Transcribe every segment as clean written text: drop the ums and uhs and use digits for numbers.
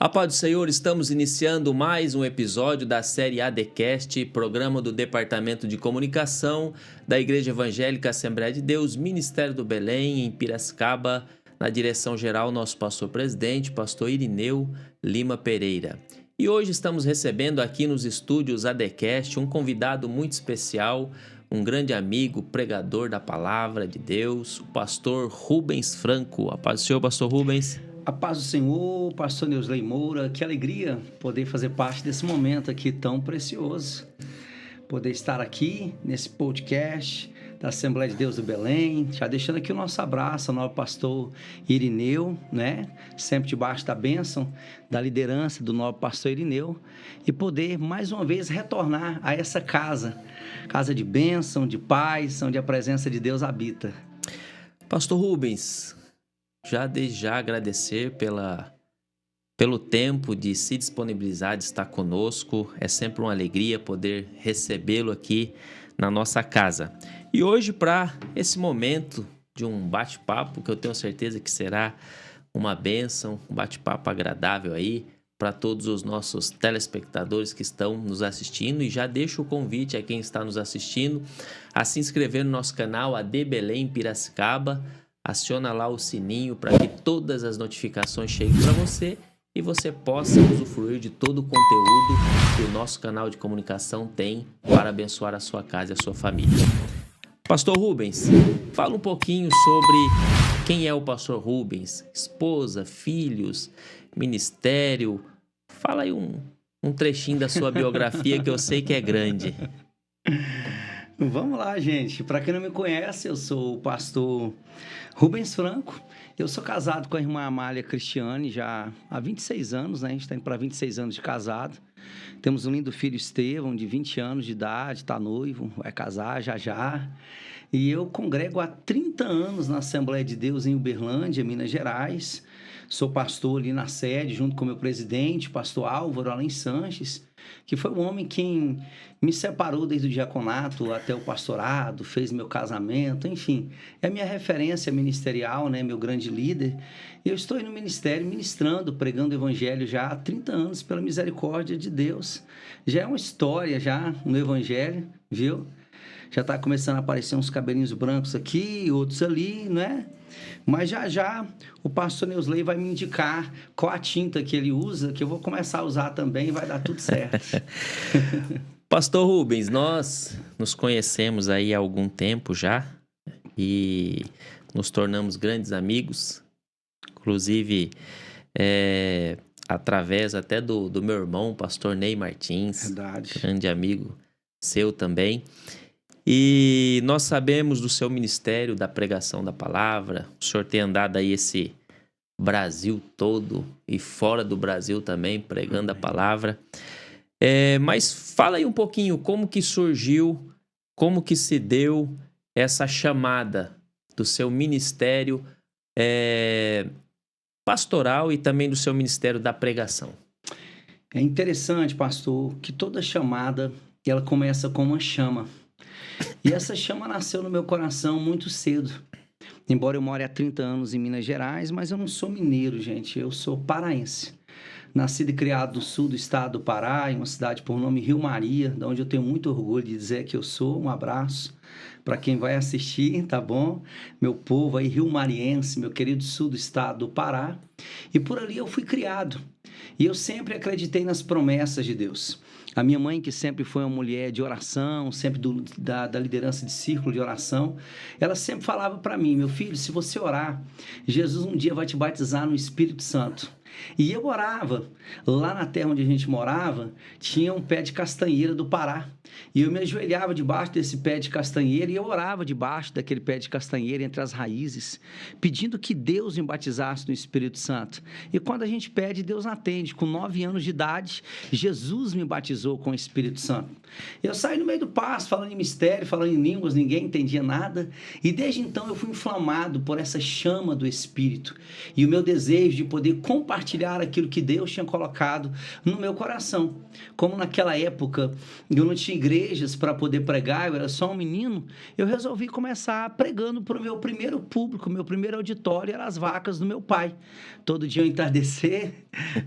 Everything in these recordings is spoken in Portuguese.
A paz do Senhor, estamos iniciando mais um episódio da série ADCast, programa do Departamento de Comunicação da Igreja Evangélica Assembleia de Deus, Ministério do Belém, em Piracicaba, na direção-geral, nosso pastor-presidente, pastor Irineu Lima Pereira. E hoje estamos recebendo aqui nos estúdios ADCast um convidado muito especial, um grande amigo, pregador da Palavra de Deus, o pastor Rubens Franco. A paz do Senhor, pastor Rubens. A paz do Senhor, pastor Neusley Moura, que alegria poder fazer parte desse momento aqui tão precioso. Poder estar aqui nesse podcast da Assembleia de Deus do Belém, já deixando aqui o nosso abraço ao nosso pastor Irineu, né? Sempre debaixo da bênção, da liderança do nosso pastor Irineu, e poder mais uma vez retornar a essa casa de bênção, de paz, onde a presença de Deus habita. Pastor Rubens, desde já agradecer pelo tempo de se disponibilizar, de estar conosco. É sempre uma alegria poder recebê-lo aqui na nossa casa. E hoje, para esse momento de um bate-papo, que eu tenho certeza que será uma bênção, um bate-papo agradável aí para todos os nossos telespectadores que estão nos assistindo. E já deixo o convite a quem está nos assistindo a se inscrever no nosso canal AD Belém Piracicaba. Aciona lá o sininho para que todas as notificações cheguem para você e você possa usufruir de todo o conteúdo que o nosso canal de comunicação tem para abençoar a sua casa e a sua família. Pastor Rubens, fala um pouquinho sobre quem é o pastor Rubens, esposa, filhos, ministério. Fala aí um trechinho da sua biografia que eu sei que é grande. Vamos lá, gente. Para quem não me conhece, eu sou o pastor Rubens Franco. Eu sou casado com a irmã Amália Cristiane já há 26 anos, né? A gente está indo para 26 anos de casado. Temos um lindo filho, Estevão, de 20 anos de idade, está noivo, vai casar já. E eu congrego há 30 anos na Assembleia de Deus em Uberlândia, Minas Gerais. Sou pastor ali na sede, junto com o meu presidente, pastor Álvaro Além Sanches, que foi o homem quem me separou desde o diaconato até o pastorado, fez meu casamento, enfim. É a minha referência ministerial, né? Meu grande líder. E eu estou aí no ministério ministrando, pregando o evangelho já há 30 anos, pela misericórdia de Deus. Já é uma história já no evangelho, viu? Já está começando a aparecer uns cabelinhos brancos aqui, outros ali, né? Mas já o pastor Neusley vai me indicar qual a tinta que ele usa, que eu vou começar a usar também e vai dar tudo certo. Pastor Rubens, nós nos conhecemos aí há algum tempo já e nos tornamos grandes amigos, inclusive através até do meu irmão, pastor Ney Martins. Verdade. Grande amigo seu também. E nós sabemos do seu ministério da pregação da palavra. O senhor tem andado aí esse Brasil todo e fora do Brasil também, pregando a palavra. Mas fala aí um pouquinho como que surgiu, como que se deu essa chamada do seu ministério pastoral e também do seu ministério da pregação. É interessante, pastor, que toda chamada ela começa com uma chama. E essa chama nasceu no meu coração muito cedo. Embora eu more há 30 anos em Minas Gerais, mas eu não sou mineiro, gente. Eu sou paraense. Nascido e criado no sul do estado do Pará, em uma cidade por nome Rio Maria, de onde eu tenho muito orgulho de dizer que eu sou. Um abraço para quem vai assistir, tá bom? Meu povo aí, rio mariense, meu querido sul do estado do Pará. E por ali eu fui criado. E eu sempre acreditei nas promessas de Deus. A minha mãe, que sempre foi uma mulher de oração, sempre da liderança de círculo de oração, ela sempre falava para mim: meu filho, se você orar, Jesus um dia vai te batizar no Espírito Santo. E eu orava. Lá na terra onde a gente morava, tinha um pé de castanheira do Pará. E eu me ajoelhava debaixo desse pé de castanheira e eu orava debaixo daquele pé de castanheira, entre as raízes, pedindo que Deus me batizasse no Espírito Santo. E quando a gente pede, Deus atende. Com 9 anos de idade, Jesus me batizou com o Espírito Santo. Eu saí no meio do pasto, falando em mistério, falando em línguas, ninguém entendia nada. E desde então eu fui inflamado por essa chama do Espírito. E o meu desejo de poder compartilhar compartilhar aquilo que Deus tinha colocado no meu coração. Como naquela época eu não tinha igrejas para poder pregar, eu era só um menino, eu resolvi começar pregando para o meu primeiro público, meu primeiro auditório eram as vacas do meu pai. Todo dia ao entardecer,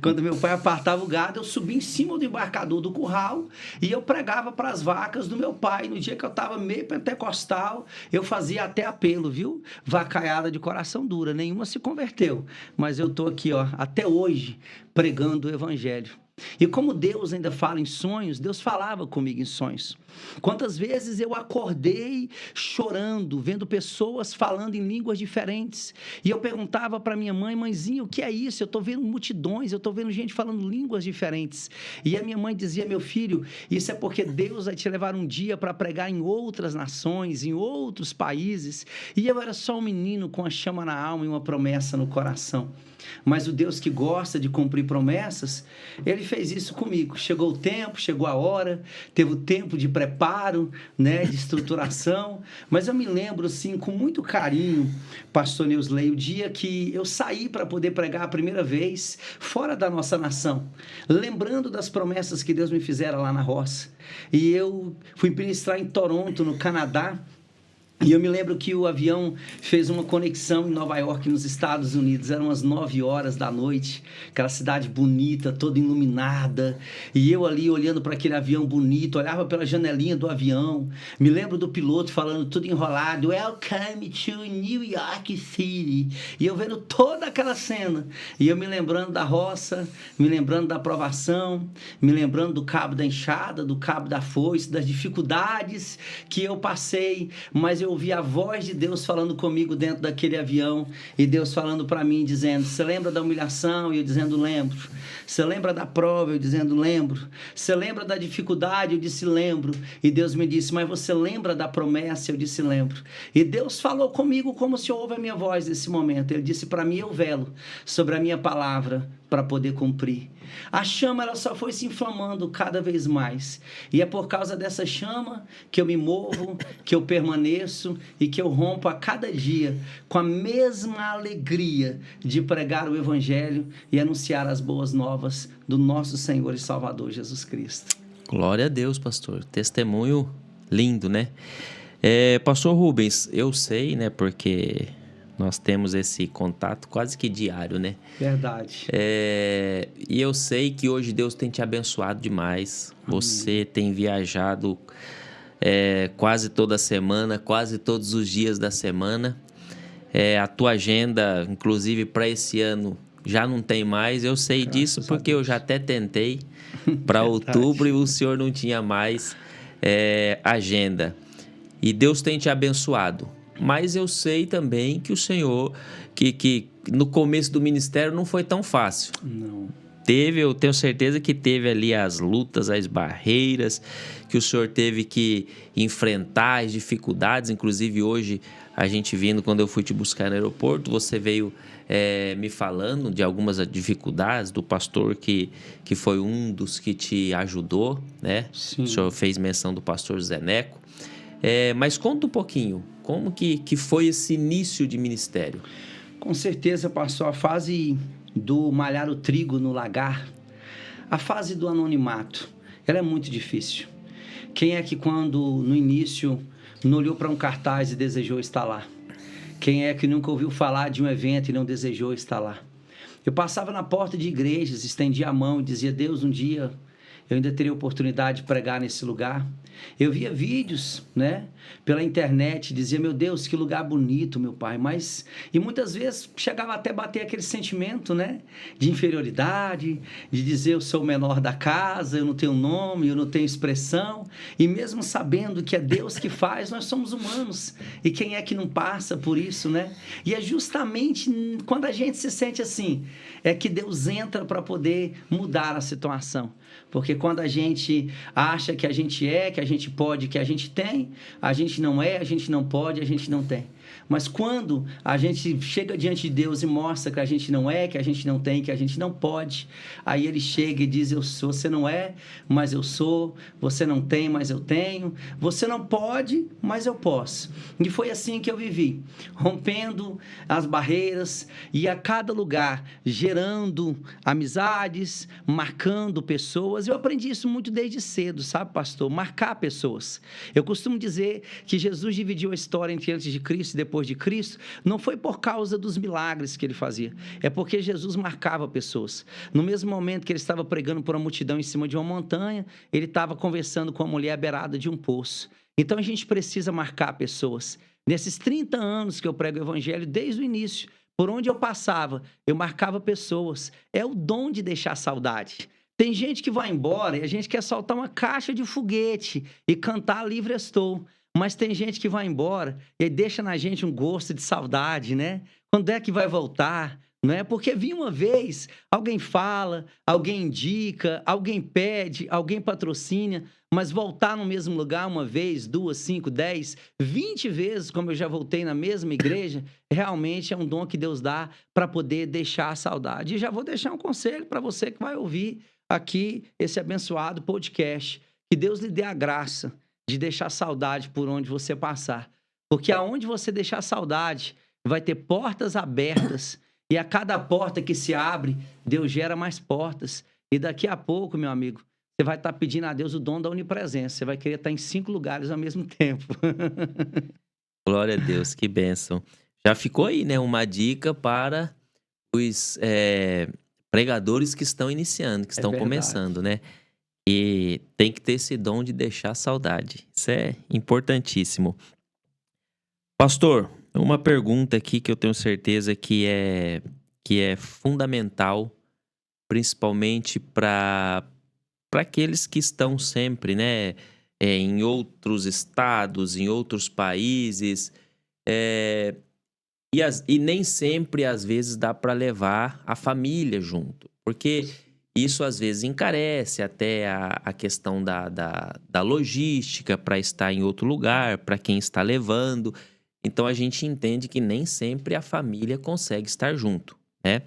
quando meu pai apartava o gado, eu subia em cima do embarcador do curral e eu pregava para as vacas do meu pai. No dia que eu estava meio pentecostal, eu fazia até apelo, viu? Vacaiada de coração dura, nenhuma se converteu. Mas eu estou aqui, ó, até hoje, pregando o evangelho. E como Deus ainda fala em sonhos, Deus falava comigo em sonhos. Quantas vezes eu acordei chorando, vendo pessoas falando em línguas diferentes. E eu perguntava para minha mãe, mãezinha, o que é isso? Eu estou vendo multidões, eu estou vendo gente falando línguas diferentes. E a minha mãe dizia, meu filho, isso é porque Deus vai te levar um dia para pregar em outras nações, em outros países. E eu era só um menino com a chama na alma e uma promessa no coração. Mas o Deus que gosta de cumprir promessas, Ele fez isso comigo. Chegou o tempo, chegou a hora, teve o tempo de preparo, né, de estruturação. Mas eu me lembro, assim, com muito carinho, pastor Neusley, o dia que eu saí para poder pregar a primeira vez fora da nossa nação, lembrando das promessas que Deus me fizera lá na roça. E eu fui ministrar em Toronto, no Canadá. E eu me lembro que o avião fez uma conexão em Nova York, nos Estados Unidos. Eram umas 9 horas da noite, aquela cidade bonita, toda iluminada. E eu ali olhando para aquele avião bonito, olhava pela janelinha do avião. Me lembro do piloto falando tudo enrolado. Welcome to New York City. E eu vendo toda aquela cena. E eu me lembrando da roça, me lembrando da aprovação, me lembrando do cabo da enxada, do cabo da foice, das dificuldades que eu passei. Mas eu ouvi a voz de Deus falando comigo dentro daquele avião, e Deus falando para mim, dizendo, você lembra da humilhação? E eu dizendo, lembro. Você lembra da prova? Eu dizendo, lembro. Você lembra da dificuldade? Eu disse, lembro. E Deus me disse, mas você lembra da promessa? Eu disse, lembro. E Deus falou comigo como se ouve a minha voz nesse momento. Ele disse para mim, eu velo sobre a minha palavra para poder cumprir. A chama, ela só foi se inflamando cada vez mais. E é por causa dessa chama que eu me movo, que eu permaneço e que eu rompo a cada dia com a mesma alegria de pregar o Evangelho e anunciar as boas novas do nosso Senhor e Salvador Jesus Cristo. Glória a Deus, pastor. Testemunho lindo, né? Pastor Rubens, eu sei, né, porque nós temos esse contato quase que diário, né? Verdade. E eu sei que hoje Deus tem te abençoado demais. Amém. Você tem viajado quase toda semana, quase todos os dias da semana. A tua agenda, inclusive para esse ano, já não tem mais. Eu sei disso porque eu já até tentei para outubro e o senhor não tinha mais agenda. E Deus tem te abençoado. Mas eu sei também que o Senhor, que no começo do ministério não foi tão fácil. Não. Eu tenho certeza que teve ali as lutas, as barreiras, que o Senhor teve que enfrentar as dificuldades. Inclusive hoje, a gente vindo, quando eu fui te buscar no aeroporto, você veio me falando de algumas dificuldades do pastor que foi um dos que te ajudou, né? Sim. O Senhor fez menção do pastor Zé Neco. Mas conta um pouquinho, como que foi esse início de ministério? Com certeza, pastor, a fase do malhar o trigo no lagar, a fase do anonimato, ela é muito difícil. Quem é que quando, no início, não olhou para um cartaz e desejou estar lá? Quem é que nunca ouviu falar de um evento e não desejou estar lá? Eu passava na porta de igrejas, estendia a mão e dizia, Deus, um dia eu ainda teria oportunidade de pregar nesse lugar. Eu via vídeos, né, pela internet, dizia, meu Deus, que lugar bonito, meu pai. E muitas vezes chegava até a bater aquele sentimento, né, de inferioridade, de dizer, eu sou o menor da casa, eu não tenho nome, eu não tenho expressão. E mesmo sabendo que é Deus que faz, nós somos humanos. E quem é que não passa por isso, né? E é justamente quando a gente se sente assim, é que Deus entra para poder mudar a situação. Porque quando a gente acha que a gente que a gente pode, que a gente tem, a gente não é, a gente não pode, a gente não tem. Mas quando a gente chega diante de Deus e mostra que a gente não é, que a gente não tem, que a gente não pode, aí ele chega e diz, eu sou, você não é, mas eu sou, você não tem, mas eu tenho, você não pode, mas eu posso. E foi assim que eu vivi, rompendo as barreiras e a cada lugar gerando amizades, marcando pessoas. Eu aprendi isso muito desde cedo, sabe, pastor? Marcar pessoas. Eu costumo dizer que Jesus dividiu a história entre antes de Cristo e depois de Cristo, não foi por causa dos milagres que ele fazia, é porque Jesus marcava pessoas. No mesmo momento que ele estava pregando por uma multidão em cima de uma montanha, ele estava conversando com uma mulher à beirada de um poço. Então a gente precisa marcar pessoas. Nesses 30 anos que eu prego o evangelho, desde o início, por onde eu passava, eu marcava pessoas. É o dom de deixar saudade. Tem gente que vai embora e a gente quer soltar uma caixa de foguete e cantar Livre Estou. Mas tem gente que vai embora e aí deixa na gente um gosto de saudade, né? Quando é que vai voltar? Não é? Porque vinha uma vez, alguém fala, alguém indica, alguém pede, alguém patrocina, mas voltar no mesmo lugar uma vez, 2, 5, 10, 20 vezes, como eu já voltei na mesma igreja, realmente é um dom que Deus dá para poder deixar a saudade. E já vou deixar um conselho para você que vai ouvir aqui esse abençoado podcast. Que Deus lhe dê a graça de deixar saudade por onde você passar. Porque aonde você deixar saudade, vai ter portas abertas. E a cada porta que se abre, Deus gera mais portas. E daqui a pouco, meu amigo, você vai estar pedindo a Deus o dom da onipresença. Você vai querer estar em 5 lugares ao mesmo tempo. Glória a Deus, que bênção. Já ficou aí, né, uma dica para os pregadores que estão iniciando, que estão começando, né? E tem que ter esse dom de deixar saudade. Isso é importantíssimo. Pastor, uma pergunta aqui que eu tenho certeza que é fundamental, principalmente para aqueles que estão sempre, né, em outros estados, em outros países, e nem sempre, às vezes, dá para levar a família junto, porque isso às vezes encarece até a questão da logística para estar em outro lugar, para quem está levando. Então a gente entende que nem sempre a família consegue estar junto, né?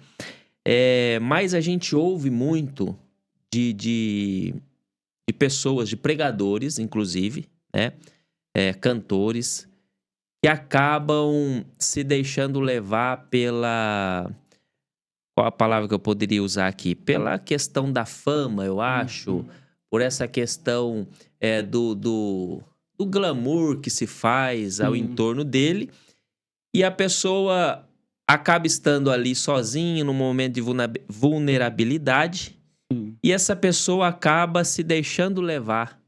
Mas a gente ouve muito de pessoas, de pregadores, inclusive, né? Cantores, que acabam se deixando levar pela... Qual a palavra que eu poderia usar aqui? Pela questão da fama, eu acho, por essa questão do glamour que se faz ao entorno dele, e a pessoa acaba estando ali sozinha num momento de vulnerabilidade, e essa pessoa acaba se deixando levar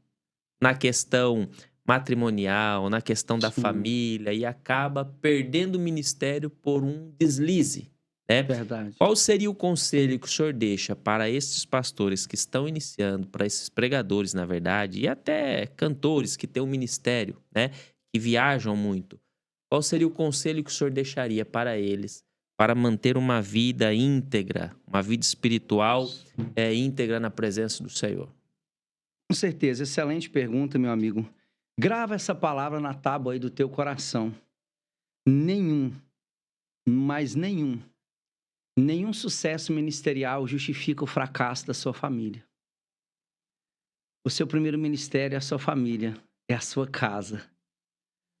na questão matrimonial, na questão da família, e acaba perdendo o ministério por um deslize. Né? Verdade. Qual seria o conselho que o senhor deixa para esses pastores que estão iniciando, para esses pregadores, na verdade, e até cantores que têm um ministério, né, que viajam muito? Qual seria o conselho que o senhor deixaria para eles para manter uma vida íntegra, uma vida espiritual íntegra na presença do Senhor? Com certeza, excelente pergunta, meu amigo. Grava essa palavra na tábua aí do teu coração. Nenhum sucesso ministerial justifica o fracasso da sua família. O seu primeiro ministério é a sua família, é a sua casa.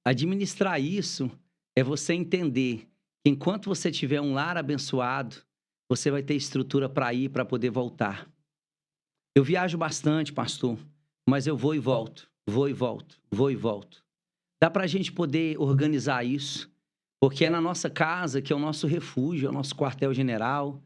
Administrar isso é você entender que enquanto você tiver um lar abençoado, você vai ter estrutura para ir, para poder voltar. Eu viajo bastante, pastor, mas eu vou e volto, vou e volto, vou e volto. Dá para a gente poder organizar isso, porque é na nossa casa que é o nosso refúgio, é o nosso quartel-general.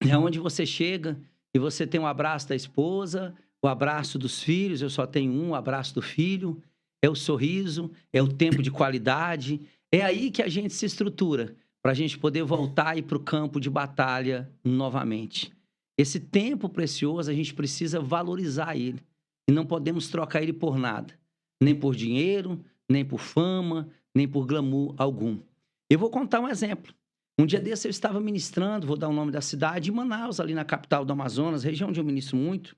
É onde você chega e você tem um abraço da esposa, o abraço dos filhos, eu só tenho um, o abraço do filho, é o sorriso, é o tempo de qualidade. É aí que a gente se estrutura, para a gente poder voltar e ir para o campo de batalha novamente. Esse tempo precioso, a gente precisa valorizar ele. E não podemos trocar ele por nada. Nem por dinheiro, nem por fama, nem por glamour algum. Eu vou contar um exemplo. Um dia desse eu estava ministrando, vou dar o nome da cidade, em Manaus, ali na capital do Amazonas, região onde eu ministro muito,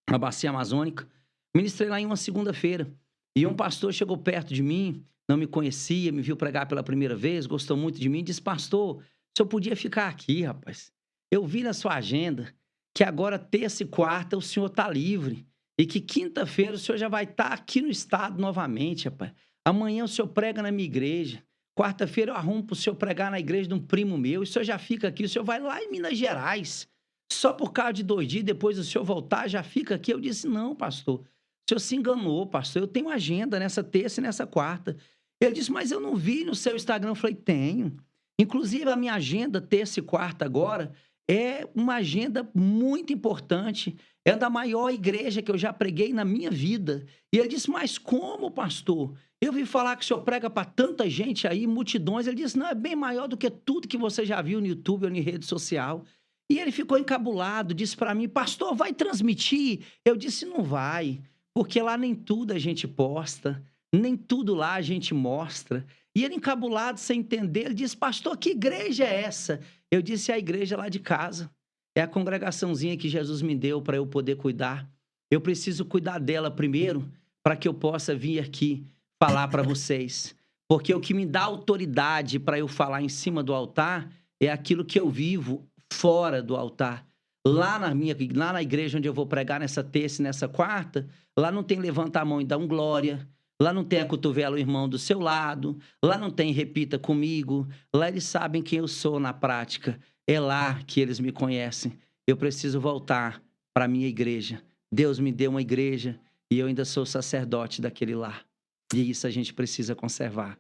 a bacia amazônica. Ministrei lá em uma segunda-feira. E um pastor chegou perto de mim, não me conhecia, me viu pregar pela primeira vez, gostou muito de mim, disse: pastor, o senhor podia ficar aqui, rapaz. Eu vi na sua agenda que agora terça e quarta o senhor está livre e que quinta-feira o senhor já vai estar aqui no estado novamente, rapaz. Amanhã o senhor prega na minha igreja. Quarta-feira eu arrumo para o senhor pregar na igreja de um primo meu. E o senhor já fica aqui, o senhor vai lá em Minas Gerais. Só por causa de 2 dias, depois o senhor voltar, já fica aqui. Eu disse: não, pastor, o senhor se enganou, pastor. Eu tenho agenda nessa terça e nessa quarta. Ele disse: mas eu não vi no seu Instagram. Eu falei: tenho. Inclusive, a minha agenda terça e quarta agora é uma agenda muito importante. É da maior igreja que eu já preguei na minha vida. E ele disse: mas como, pastor? Eu vi falar que o senhor prega para tanta gente aí, multidões. Ele disse: não, é bem maior do que tudo que você já viu no YouTube ou em rede social. E ele ficou encabulado, disse para mim: pastor, vai transmitir? Eu disse: não vai, porque lá nem tudo a gente posta, nem tudo lá a gente mostra. E ele encabulado, sem entender, ele disse: pastor, que igreja é essa? Eu disse: é a igreja lá de casa. É a congregaçãozinha que Jesus me deu para eu poder cuidar. Eu preciso cuidar dela primeiro, para que eu possa vir aqui falar para vocês. Porque o que me dá autoridade para eu falar em cima do altar é aquilo que eu vivo fora do altar. Lá na igreja onde eu vou pregar nessa terça e nessa quarta, lá não tem levanta a mão e dá um glória. Lá não tem acotovela o irmão do seu lado. Lá não tem repita comigo. Lá eles sabem quem eu sou na prática. É lá que eles me conhecem. Eu preciso voltar para a minha igreja. Deus me deu uma igreja e eu ainda sou sacerdote daquele lar. E isso a gente precisa conservar.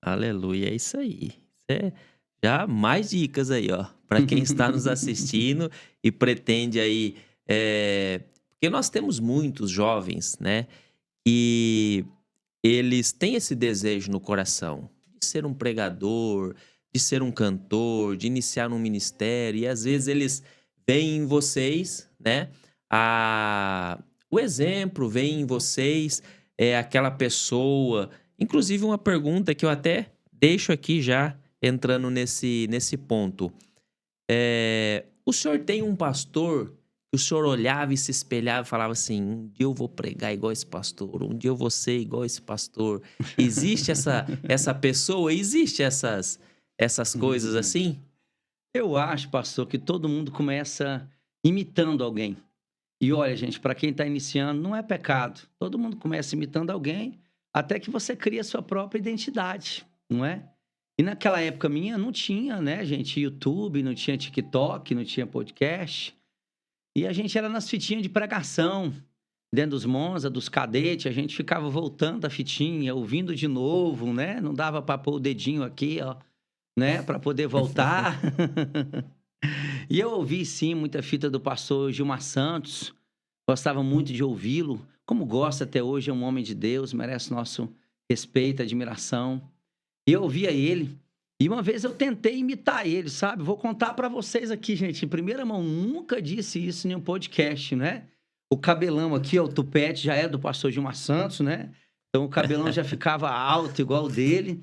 Aleluia, é isso aí. É já mais dicas aí, ó, para quem está nos assistindo e pretende aí, porque nós temos muitos jovens, né, e eles têm esse desejo no coração de ser um pregador, de ser um cantor, de iniciar um ministério, e às vezes eles veem em vocês, né, o exemplo, veem em vocês aquela pessoa. Inclusive, uma pergunta que eu até deixo aqui já entrando nesse ponto. O senhor tem um pastor que o senhor olhava e se espelhava e falava assim: um dia eu vou pregar igual esse pastor, um dia eu vou ser igual esse pastor. Existe essa pessoa? Existe essas coisas assim? Eu acho, pastor, que todo mundo começa imitando alguém. E olha, gente, para quem está iniciando, não é pecado. Todo mundo começa imitando alguém, até que você cria a sua própria identidade, não é? E naquela época minha não tinha, né, gente, YouTube, não tinha TikTok, não tinha podcast. E a gente era nas fitinhas de pregação, dentro dos Monza, dos cadetes, a gente ficava voltando a fitinha, ouvindo de novo, né? Não dava para pôr o dedinho aqui, ó, né, para poder voltar. E eu ouvi, sim, muita fita do pastor Gilmar Santos. Gostava muito de ouvi-lo. Como gosta até hoje, é um homem de Deus, merece nosso respeito, admiração. E eu ouvia ele. E uma vez eu tentei imitar ele, sabe? Vou contar para vocês aqui, gente, em primeira mão. Nunca disse isso em um podcast, né? O cabelão aqui, ó, o tupete já é do pastor Gilmar Santos, né? Então o cabelão já ficava alto, igual o dele.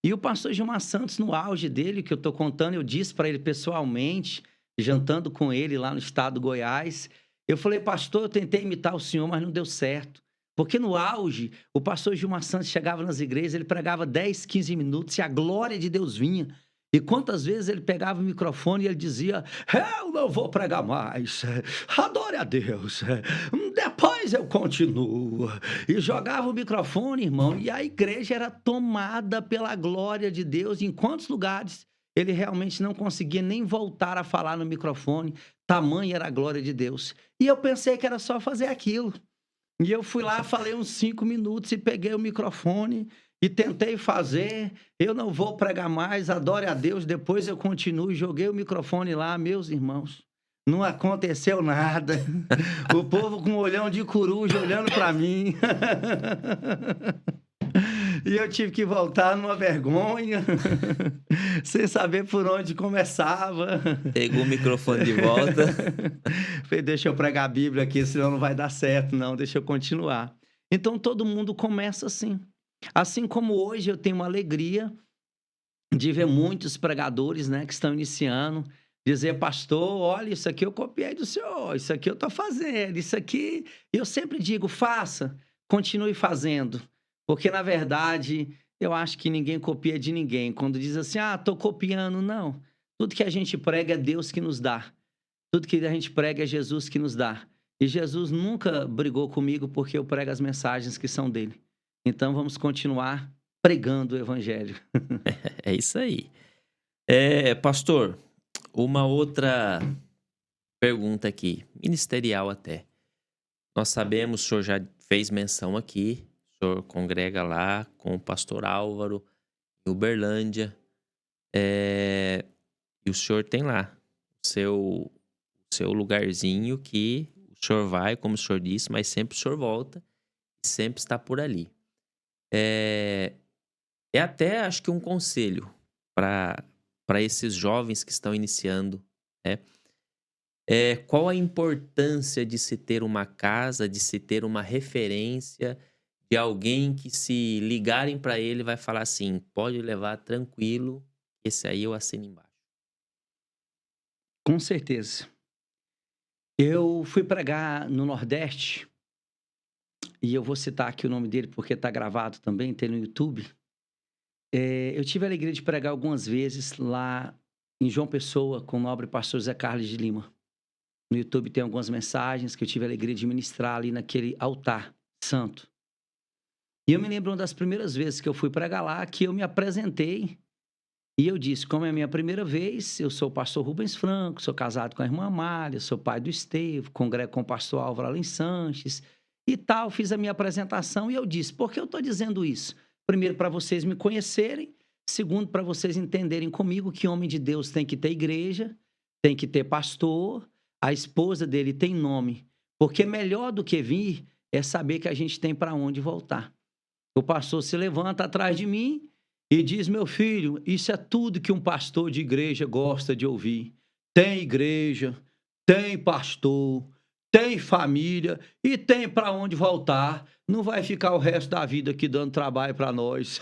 E o pastor Gilmar Santos, no auge dele, que eu tô contando, eu disse para ele pessoalmente, jantando com ele lá no estado do Goiás. Eu falei: pastor, eu tentei imitar o senhor, mas não deu certo. Porque no auge, o pastor Gilmar Santos chegava nas igrejas, ele pregava 10, 15 minutos e a glória de Deus vinha. E quantas vezes ele pegava o microfone e ele dizia: eu não vou pregar mais, adore a Deus, depois eu continuo. E jogava o microfone, irmão, e a igreja era tomada pela glória de Deus. Em quantos lugares ele realmente não conseguia nem voltar a falar no microfone, tamanha era a glória de Deus. E eu pensei que era só fazer aquilo. E eu fui lá, falei uns 5 minutos e peguei o microfone e tentei fazer. Eu não vou pregar mais, adore a Deus, depois eu continuo. E joguei o microfone lá, meus irmãos. Não aconteceu nada. O povo com um olhão de coruja olhando para mim. E eu tive que voltar numa vergonha, sem saber por onde começava. Pegou o microfone de volta. Falei: deixa eu pregar a Bíblia aqui, senão não vai dar certo, não. Deixa eu continuar. Então, todo mundo começa assim. Assim como hoje eu tenho uma alegria de ver muitos pregadores, né, que estão iniciando, dizer: pastor, olha, isso aqui eu copiei do senhor, isso aqui eu estou fazendo, isso aqui... Eu sempre digo: faça, continue fazendo. Porque, na verdade, eu acho que ninguém copia de ninguém. Quando diz assim, tô copiando, não. Tudo que a gente prega é Deus que nos dá. Tudo que a gente prega é Jesus que nos dá. E Jesus nunca brigou comigo porque eu prego as mensagens que são dele. Então, vamos continuar pregando o evangelho. É isso aí. Pastor, uma outra pergunta aqui, ministerial até. Nós sabemos, o senhor já fez menção aqui, o senhor congrega lá com o pastor Álvaro, em Uberlândia, e o senhor tem lá o seu lugarzinho que o senhor vai, como o senhor disse, mas sempre o senhor volta e sempre está por ali. É até, acho que um conselho para esses jovens que estão iniciando, né? Qual a importância de se ter uma casa, de se ter uma referência de alguém que, se ligarem para ele, vai falar assim: pode levar tranquilo, esse aí eu assino embaixo. Com certeza. Eu fui pregar no Nordeste, e eu vou citar aqui o nome dele porque está gravado também, tem no YouTube. Eu tive a alegria de pregar algumas vezes lá em João Pessoa com o nobre pastor Zé Carlos de Lima. No YouTube tem algumas mensagens que eu tive a alegria de ministrar ali naquele altar santo. E eu me lembro uma das primeiras vezes que eu fui pregar lá, que eu me apresentei e eu disse, como é a minha primeira vez, eu sou o pastor Rubens Franco, sou casado com a irmã Amália, sou pai do Estevão, congrego com o pastor Álvaro Além Sanches e tal. Fiz a minha apresentação e eu disse, por que eu estou dizendo isso? Primeiro, para vocês me conhecerem. Segundo, para vocês entenderem comigo que homem de Deus tem que ter igreja, tem que ter pastor, a esposa dele tem nome. Porque melhor do que vir é saber que a gente tem para onde voltar. O pastor se levanta atrás de mim e diz, meu filho, isso é tudo que um pastor de igreja gosta de ouvir. Tem igreja, tem pastor, tem família e tem para onde voltar. Não vai ficar o resto da vida aqui dando trabalho para nós.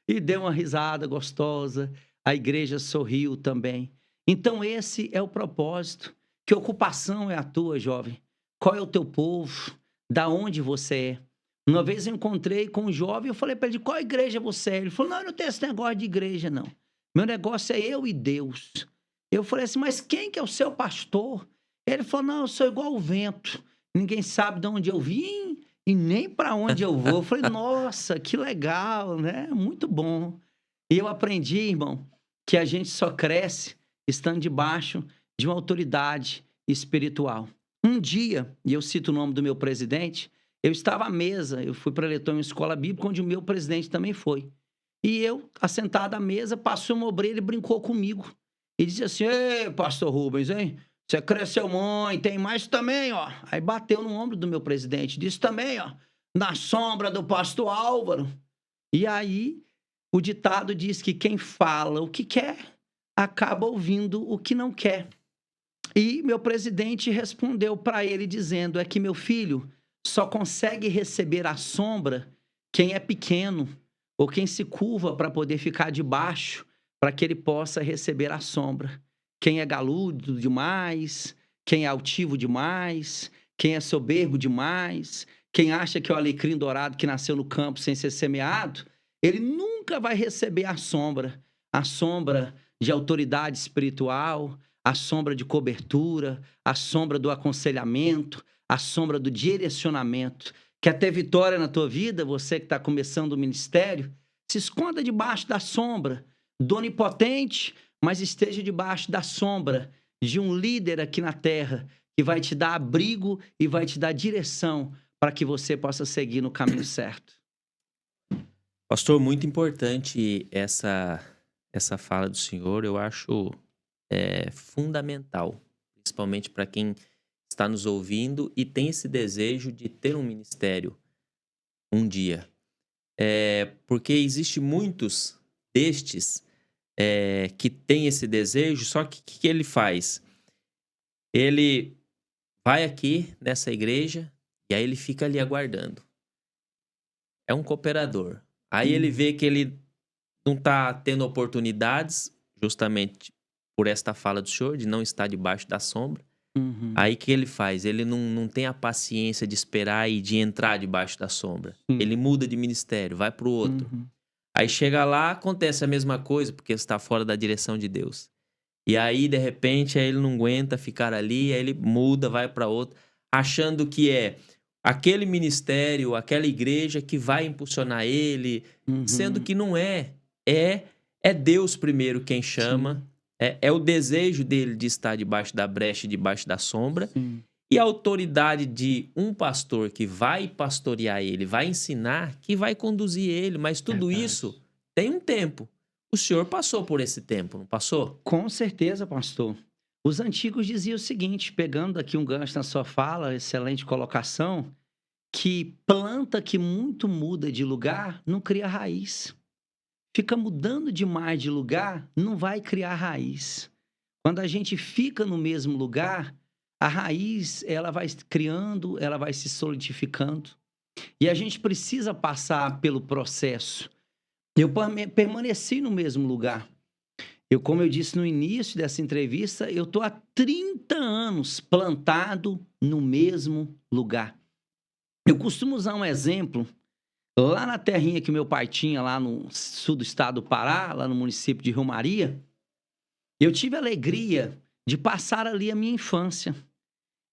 E deu uma risada gostosa. A igreja sorriu também. Então esse é o propósito. Que ocupação é a tua, jovem? Qual é o teu povo? Da onde você é? Uma vez eu encontrei com um jovem, eu falei para ele, de qual igreja você é? Ele falou, não, eu não tenho esse negócio de igreja, não. Meu negócio é eu e Deus. Eu falei assim, mas quem que é o seu pastor? Ele falou, não, eu sou igual o vento. Ninguém sabe de onde eu vim e nem para onde eu vou. Eu falei, nossa, que legal, né? Muito bom. E eu aprendi, irmão, que a gente só cresce estando debaixo de uma autoridade espiritual. Um dia, e eu cito o nome do meu presidente, eu estava à mesa, eu fui preletor em uma escola bíblica, onde o meu presidente também foi. E eu, assentado à mesa, passou uma obreira e brincou comigo. E disse assim, ei, pastor Rubens, hein? Você cresceu muito, tem mais também, ó. Aí bateu no ombro do meu presidente, disse também, ó, na sombra do pastor Álvaro. E aí, o ditado diz que quem fala o que quer, acaba ouvindo o que não quer. E meu presidente respondeu para ele dizendo, é que meu filho só consegue receber a sombra quem é pequeno ou quem se curva para poder ficar debaixo, para que ele possa receber a sombra. Quem é galudo demais, quem é altivo demais, quem é soberbo demais, quem acha que é o alecrim dourado que nasceu no campo sem ser semeado, ele nunca vai receber a sombra de autoridade espiritual, a sombra de cobertura, a sombra do aconselhamento, a sombra do direcionamento. Quer ter vitória na tua vida, você que está começando o ministério, se esconda debaixo da sombra do onipotente, mas esteja debaixo da sombra de um líder aqui na terra que vai te dar abrigo e vai te dar direção para que você possa seguir no caminho certo. Pastor, muito importante essa fala do senhor, eu acho fundamental, principalmente para quem está nos ouvindo e tem esse desejo de ter um ministério um dia. Porque existe muitos destes que têm esse desejo, só que o que ele faz? Ele vai aqui nessa igreja e aí ele fica ali aguardando. É um cooperador. Aí ele vê que ele não está tendo oportunidades, justamente por esta fala do senhor, de não estar debaixo da sombra. Uhum. Aí o que ele faz? Ele não tem a paciência de esperar e de entrar debaixo da sombra. Sim. Ele muda de ministério, vai pro outro. Uhum. Aí chega lá, acontece a mesma coisa, porque está fora da direção de Deus. E aí, de repente, aí ele não aguenta ficar ali, aí ele muda, vai para outro, achando que é aquele ministério, aquela igreja que vai impulsionar ele, sendo Uhum. que não é. É Deus primeiro quem Sim. chama, é o desejo dele de estar debaixo da brecha, debaixo da sombra, Sim. e a autoridade de um pastor que vai pastorear ele, vai ensinar, que vai conduzir ele, mas tudo Verdade. isso tem um tempo. O senhor passou por esse tempo, não passou? Com certeza, pastor. Os antigos diziam o seguinte, pegando aqui um gancho na sua fala, excelente colocação, que planta que muito muda de lugar não cria raiz. Fica mudando demais de lugar, não vai criar raiz. Quando a gente fica no mesmo lugar, a raiz ela vai criando, ela vai se solidificando. E a gente precisa passar pelo processo. Eu permaneci no mesmo lugar. Como eu disse no início dessa entrevista, eu estou há 30 anos plantado no mesmo lugar. Eu costumo usar um exemplo. Lá na terrinha que meu pai tinha, lá no sul do estado do Pará, lá no município de Rio Maria, eu tive a alegria de passar ali a minha infância.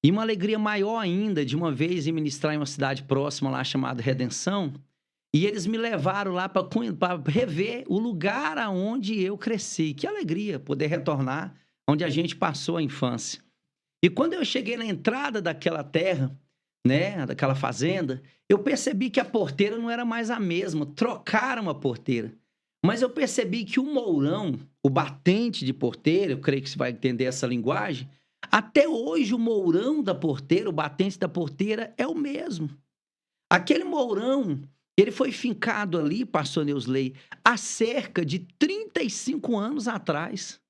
E uma alegria maior ainda de uma vez ir ministrar em uma cidade próxima lá chamada Redenção. E eles me levaram lá para rever o lugar aonde eu cresci. Que alegria poder retornar onde a gente passou a infância. E quando eu cheguei na entrada daquela terra, né, daquela fazenda, eu percebi que a porteira não era mais a mesma. Trocaram a porteira. Mas eu percebi que o mourão, o batente de porteira, eu creio que você vai entender essa linguagem, até hoje o mourão da porteira, o batente da porteira é o mesmo. Aquele mourão, ele foi fincado ali, pastor Neusley, há cerca de 35 anos atrás.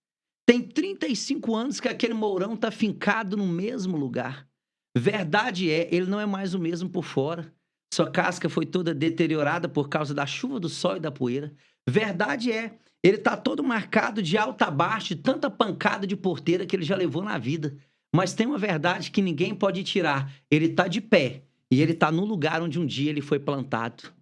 Tem 35 anos que aquele mourão está fincado no mesmo lugar. Verdade é, ele não é mais o mesmo por fora. Sua casca foi toda deteriorada por causa da chuva, do sol e da poeira. Verdade é, ele está todo marcado de alto a baixo, de tanta pancada de porteira que ele já levou na vida. Mas tem uma verdade que ninguém pode tirar. Ele está de pé e ele está no lugar onde um dia ele foi plantado.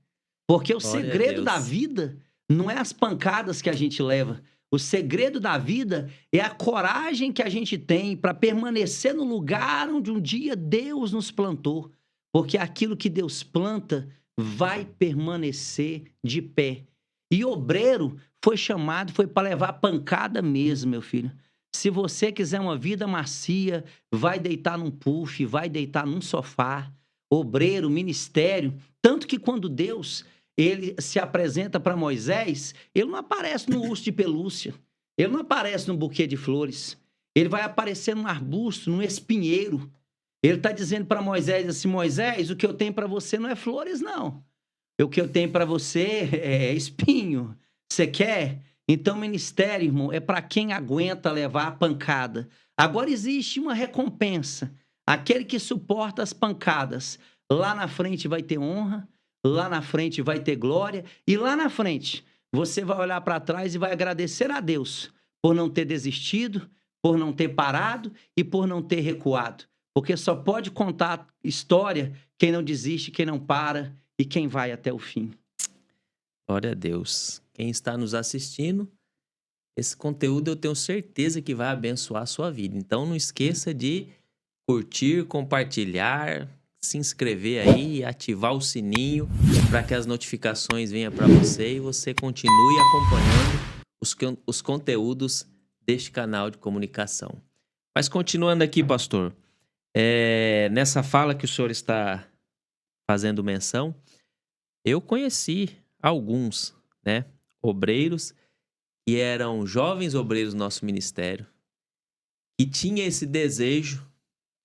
Porque o Glória a segredo da Deus. vida não é as pancadas que a gente leva. O segredo da vida é a coragem que a gente tem para permanecer no lugar onde um dia Deus nos plantou. Porque aquilo que Deus planta vai permanecer de pé. E obreiro foi chamado, foi para levar pancada mesmo, meu filho. Se você quiser uma vida macia, vai deitar num puff, vai deitar num sofá. Obreiro, ministério. Tanto que quando Deus ele se apresenta para Moisés, ele não aparece no urso de pelúcia, ele não aparece num buquê de flores, ele vai aparecer num arbusto, num espinheiro. Ele está dizendo para Moisés assim, Moisés, o que eu tenho para você não é flores, não. O que eu tenho para você é espinho. Você quer? Então, ministério, irmão, é para quem aguenta levar a pancada. Agora existe uma recompensa. Aquele que suporta as pancadas, lá na frente vai ter honra, lá na frente vai ter glória, e lá na frente você vai olhar para trás e vai agradecer a Deus por não ter desistido, por não ter parado e por não ter recuado. Porque só pode contar história quem não desiste, quem não para e quem vai até o fim. Glória a Deus. Quem está nos assistindo, esse conteúdo eu tenho certeza que vai abençoar a sua vida. Então não esqueça de curtir, compartilhar, se inscrever aí e ativar o sininho para que as notificações venham para você e você continue acompanhando os conteúdos deste canal de comunicação. Mas continuando aqui, pastor, nessa fala que o senhor está fazendo menção, eu conheci alguns, né, obreiros que eram jovens obreiros do nosso ministério, que tinha esse desejo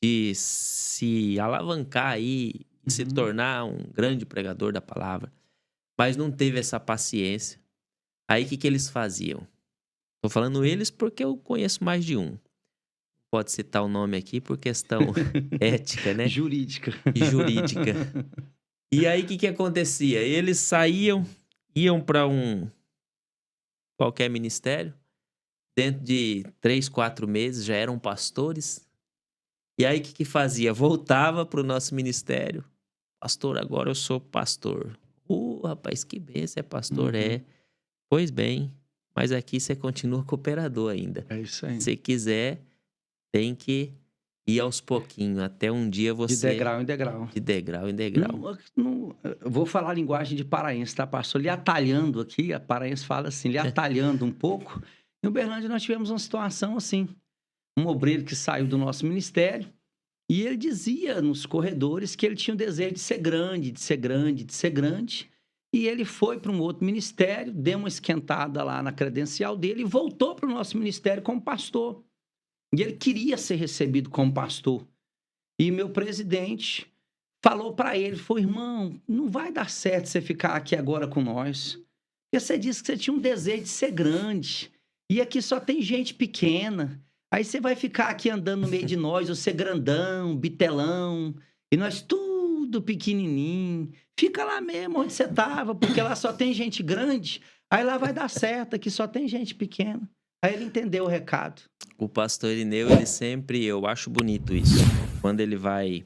de se alavancar aí e se tornar um grande pregador da palavra, mas não teve essa paciência. Aí o que eles faziam? Tô falando eles porque eu conheço mais de um. Pode citar o nome aqui por questão ética, né? Jurídica. E jurídica. E aí o que acontecia? Eles saíam, iam para qualquer ministério, dentro de 3, 4 meses já eram pastores, E aí, o que fazia? Voltava pro nosso ministério. Pastor, agora eu sou pastor. Rapaz, que bem, você é pastor, é. Pois bem, mas aqui você continua cooperador ainda. É isso aí. Se quiser, tem que ir aos pouquinhos, até um dia você... De degrau em degrau. De degrau em degrau. Eu vou falar a linguagem de paraense, tá, pastor? Lhe atalhando aqui, a paraense fala assim, lhe atalhando um pouco. Em Uberlândia nós tivemos uma situação assim. Um obreiro que saiu do nosso ministério e ele dizia nos corredores que ele tinha o desejo de ser grande, de ser grande, de ser grande. E ele foi para um outro ministério, deu uma esquentada lá na credencial dele e voltou para o nosso ministério como pastor. E ele queria ser recebido como pastor. E meu presidente falou para ele, falou, irmão, não vai dar certo você ficar aqui agora com nós. Porque você disse que você tinha um desejo de ser grande. E aqui só tem gente pequena. Aí você vai ficar aqui andando no meio de nós, você grandão, bitelão, e nós tudo pequenininho. Fica lá mesmo onde você estava, porque lá só tem gente grande. Aí lá vai dar certo, aqui só tem gente pequena. Aí ele entendeu o recado. O pastor Irineu, ele sempre, eu acho bonito isso, quando ele vai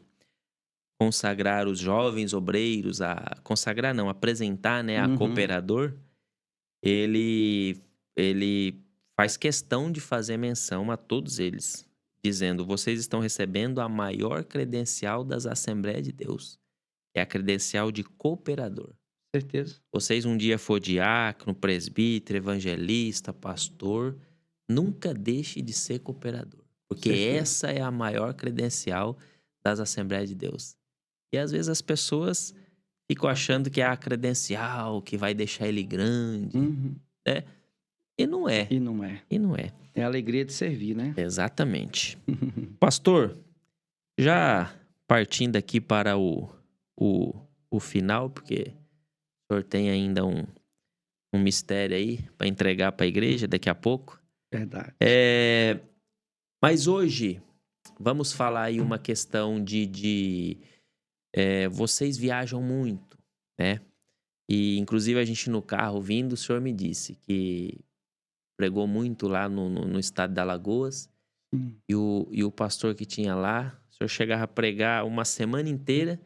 consagrar os jovens obreiros, apresentar, né, a cooperador, ele faz questão de fazer menção a todos eles, dizendo, vocês estão recebendo a maior credencial das Assembleias de Deus, é a credencial de cooperador. Certeza. Vocês um dia for diácono, presbítero, evangelista, pastor, nunca deixe de ser cooperador. Porque Certeza. Essa é a maior credencial das Assembleias de Deus. E às vezes as pessoas ficam achando que é a credencial que vai deixar ele grande, né? E não é. E não é. E não é. É a alegria de servir, né? Exatamente. Pastor, já partindo aqui para o final, porque o senhor tem ainda um mistério aí para entregar para a igreja daqui a pouco. Verdade. Mas hoje, vamos falar aí uma questão de vocês viajam muito, né? E, inclusive, a gente no carro vindo, o senhor me disse que pregou muito lá no estado de Alagoas. E o pastor que tinha lá, o senhor chegava a pregar uma semana inteira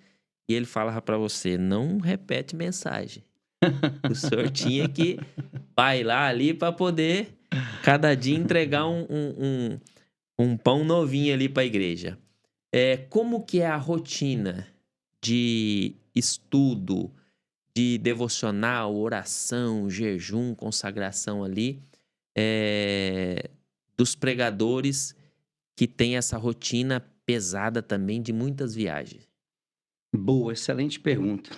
e ele falava para você, não repete mensagem. O senhor tinha que bailar ali para poder cada dia entregar um pão novinho ali para a igreja. Como que é a rotina de estudo, de devocional, oração, jejum, consagração ali, dos pregadores que tem essa rotina pesada também de muitas viagens? Boa, excelente pergunta.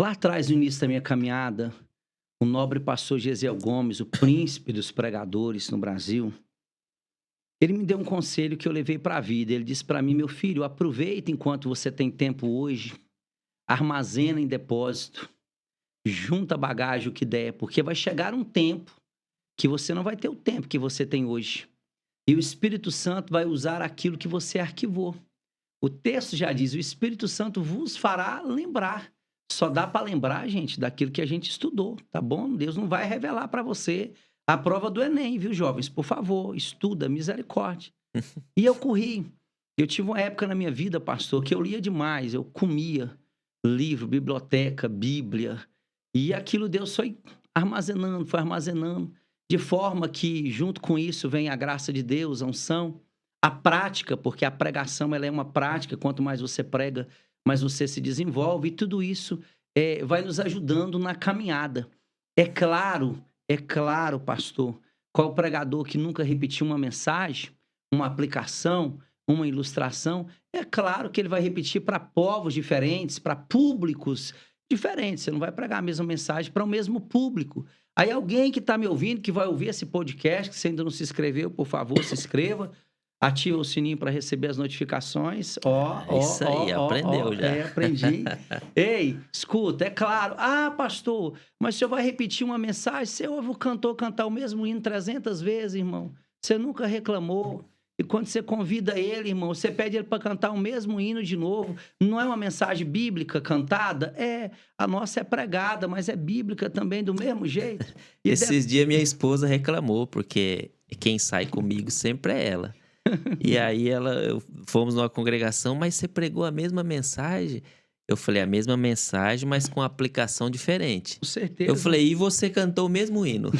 Lá atrás, no início da minha caminhada, o nobre pastor Gesiel Gomes, o príncipe dos pregadores no Brasil, ele me deu um conselho que eu levei para a vida. Ele disse para mim, meu filho, aproveita enquanto você tem tempo hoje, armazena em depósito, junta bagagem o que der, porque vai chegar um tempo que você não vai ter o tempo que você tem hoje. E o Espírito Santo vai usar aquilo que você arquivou. O texto já diz, o Espírito Santo vos fará lembrar. Só dá para lembrar, gente, daquilo que a gente estudou, tá bom? Deus não vai revelar para você a prova do Enem, viu, jovens? Por favor, estuda, misericórdia. E eu corri. Eu tive uma época na minha vida, pastor, que eu lia demais. Eu comia livro, biblioteca, Bíblia. E aquilo Deus foi armazenando, de forma que, junto com isso, vem a graça de Deus, a unção, a prática, porque a pregação ela é uma prática. Quanto mais você prega, mais você se desenvolve. E tudo isso vai nos ajudando na caminhada. É claro, pastor, qual pregador que nunca repetiu uma mensagem, uma aplicação, uma ilustração? É claro que ele vai repetir para povos diferentes, para públicos diferentes. Você não vai pregar a mesma mensagem para o mesmo público. Aí alguém que está me ouvindo, que vai ouvir esse podcast, que você ainda não se inscreveu, por favor, se inscreva. Ativa o sininho para receber as notificações. Isso aí, aprendeu já. Aprendi. Ei, escuta, é claro. Ah, pastor, mas o senhor vai repetir uma mensagem? Você ouve o cantor cantar o mesmo hino 300 vezes, irmão. Você nunca reclamou. E quando você convida ele, irmão, você pede ele para cantar o mesmo hino de novo. Não é uma mensagem bíblica cantada? A nossa é pregada, mas é bíblica também do mesmo jeito. Esses dias minha esposa reclamou, porque quem sai comigo sempre é ela. E aí fomos numa congregação, mas você pregou a mesma mensagem? Eu falei, a mesma mensagem, mas com aplicação diferente. Com Eu certeza. falei, e você cantou o mesmo hino?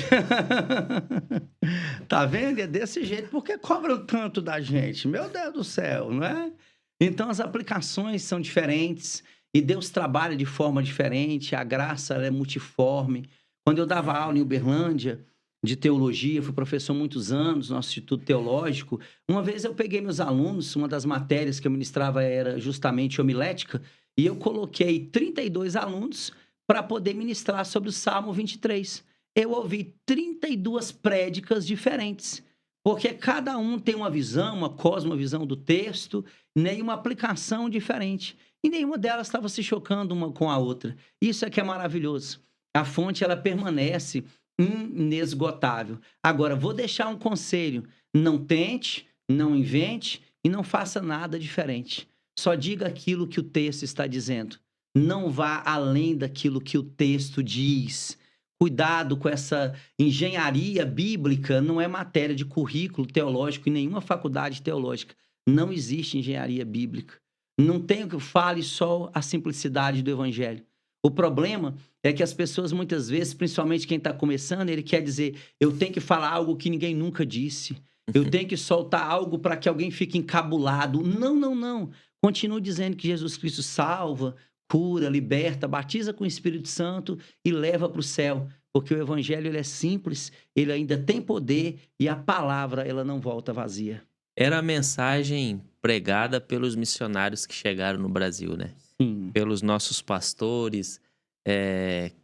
Tá vendo? É desse jeito. Por que cobram tanto da gente? Meu Deus do céu, não é? Então, as aplicações são diferentes e Deus trabalha de forma diferente. A graça ela é multiforme. Quando eu dava aula em Uberlândia de teologia, fui professor há muitos anos no Instituto Teológico. Uma vez eu peguei meus alunos, uma das matérias que eu ministrava era justamente homilética, e eu coloquei 32 alunos para poder ministrar sobre o Salmo 23. Eu ouvi 32 prédicas diferentes, porque cada um tem uma visão, uma cosmovisão do texto, né, e uma aplicação diferente. E nenhuma delas estava se chocando uma com a outra. Isso é que é maravilhoso. A fonte, ela permanece inesgotável. Agora, vou deixar um conselho. Não tente, não invente e não faça nada diferente. Só diga aquilo que o texto está dizendo. Não vá além daquilo que o texto diz. Cuidado com essa engenharia bíblica, não é matéria de currículo teológico em nenhuma faculdade teológica. Não existe engenharia bíblica. Não tem que fale só a simplicidade do evangelho. O problema é que as pessoas muitas vezes, principalmente quem está começando, ele quer dizer, eu tenho que falar algo que ninguém nunca disse. Eu tenho que soltar algo para que alguém fique encabulado. Não, não, não. Continue dizendo que Jesus Cristo salva, cura, liberta, batiza com o Espírito Santo e leva para o céu. Porque o evangelho ele é simples, ele ainda tem poder e a palavra ela não volta vazia. Era a mensagem pregada pelos missionários que chegaram no Brasil, né? Sim. Pelos nossos pastores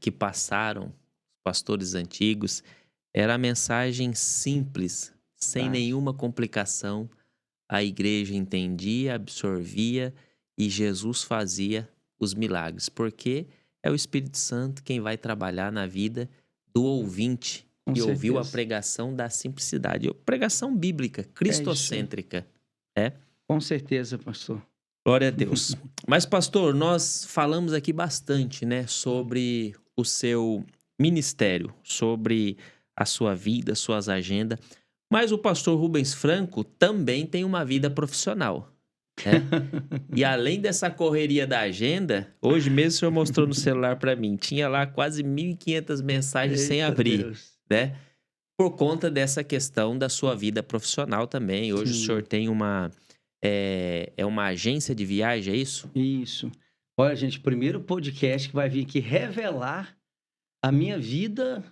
que passaram, pastores antigos. Era a mensagem simples, sem nenhuma complicação. A igreja entendia, absorvia e Jesus fazia os milagres, porque é o Espírito Santo quem vai trabalhar na vida do ouvinte Com que ouviu a certeza. pregação da simplicidade. Pregação bíblica, cristocêntrica. Com certeza, pastor. Glória a Deus. Mas, pastor, nós falamos aqui bastante, né, sobre o seu ministério, sobre a sua vida, suas agendas. Mas o pastor Rubens Franco também tem uma vida profissional, né? E além dessa correria da agenda, hoje mesmo o senhor mostrou no celular para mim, tinha lá quase 1.500 mensagens sem Eita abrir, Deus. né? Por conta dessa questão da sua vida profissional também. Hoje Sim. o senhor tem uma agência de viagem, é isso? Isso. Olha, gente, o primeiro podcast que vai vir aqui revelar a minha vida